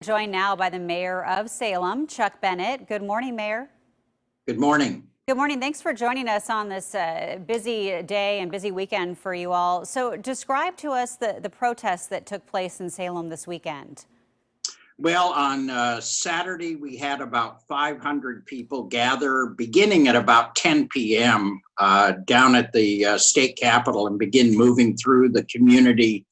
Joined now by the mayor of Salem, Chuck Bennett. Good morning, Mayor. Good morning. Good morning. Thanks for joining us on this busy day and busy weekend for you all. So describe to us the protests that took place in Salem this weekend. Well, on Saturday, we had about 500 people gather beginning at about 10 p.m. Down at the state capitol and begin moving through the community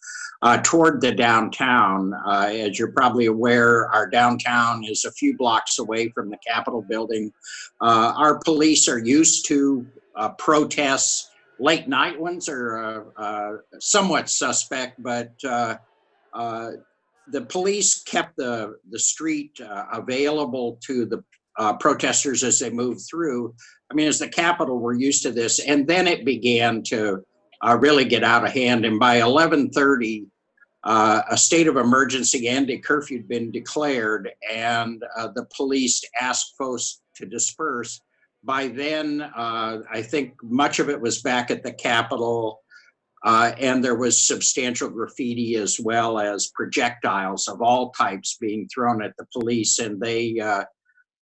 toward the downtown. As you're probably aware, our downtown is a few blocks away from the Capitol building. Our police are used to protests. Late night ones are somewhat suspect, but the police kept the street available to the protesters as they moved through. I mean, as the Capitol, we're used to this, and then it began to really get out of hand. And by 11:30, a state of emergency and a curfew had been declared, and the police asked folks to disperse. By then, I think much of it was back at the Capitol. And there was substantial graffiti as well as projectiles of all types being thrown at the police. And they,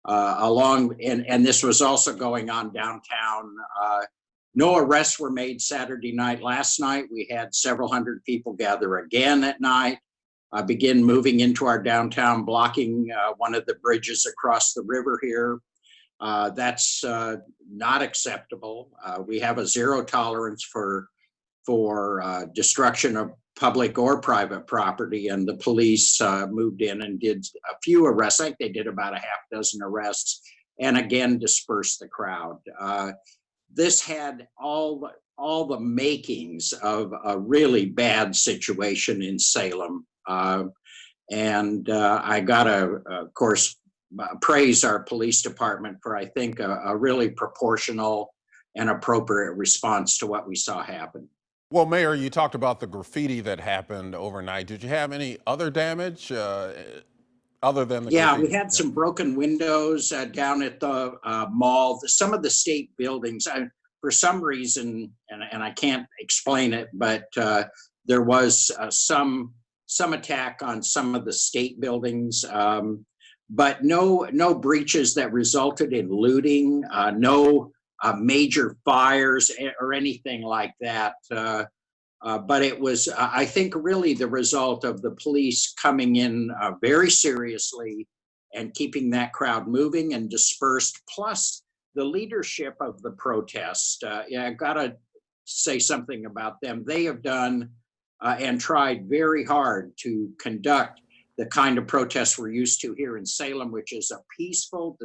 and this was also going on downtown. No arrests were made Saturday night. Last night, we had several hundred people gather again at night, begin moving into our downtown, blocking one of the bridges across the river here. That's not acceptable. We have a zero tolerance for destruction of public or private property, and the police moved in and did a few arrests. I think they did about a half dozen arrests, and again dispersed the crowd. This had all the makings of a really bad situation in Salem, and I gotta, of course, praise our police department for, I think, a really proportional and appropriate response to what we saw happen. Well, Mayor, you talked about the graffiti that happened overnight. Did you have any other damage other than the Yeah, graffiti? we had some broken windows down at the mall. Some of the state buildings, for some reason, and I can't explain it, but there was some attack on some of the state buildings, but no breaches that resulted in looting, no major fires or anything like that. But it was, I think, really the result of the police coming in very seriously and keeping that crowd moving and dispersed, plus the leadership of the protest. Yeah, I've got to say something about them. They have done and tried very hard to conduct the kind of protests we're used to here in Salem, which is a peaceful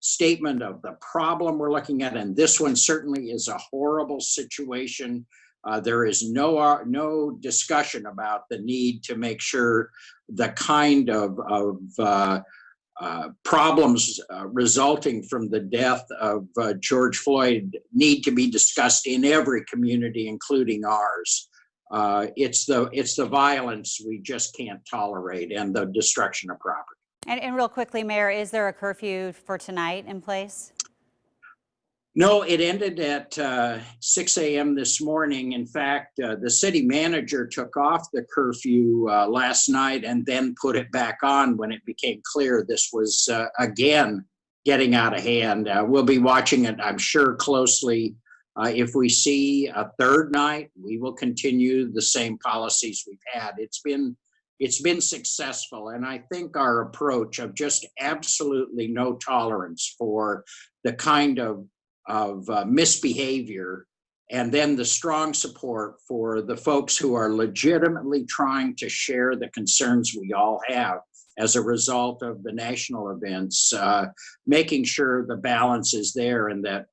statement of the problem we're looking at, and this one certainly is a horrible situation. There is no discussion about the need to make sure the kind of problems resulting from the death of George Floyd need to be discussed in every community, including ours. It's the violence we just can't tolerate, and the destruction of property. And real quickly, Mayor, is there a curfew for tonight in place? No, it ended at 6 a.m. this morning. In fact, the city manager took off the curfew last night and then put it back on when it became clear this was, again, getting out of hand. We'll be watching it, I'm sure, closely. If we see a third night, we will continue the same policies we've had. It's been successful, and I think our approach of just absolutely no tolerance for the kind of misbehavior, and then the strong support for the folks who are legitimately trying to share the concerns we all have as a result of the national events, making sure the balance is there and that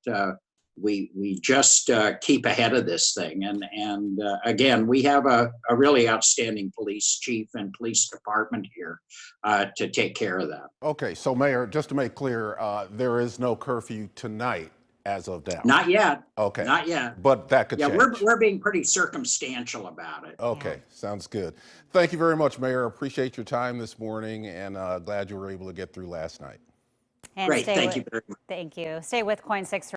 we just keep ahead of this thing. And again, we have a really outstanding police chief and police department here to take care of that. Okay, so Mayor, just to make clear, there is no curfew tonight as of now. Not yet. Okay. Not yet. But that could change. Yeah, we're being pretty circumstantial about it. Okay, Yeah. Sounds good. Thank you very much, Mayor. Appreciate your time this morning, and glad you were able to get through last night. And Great. Thank you very much. Thank you. Stay with KOIN 6.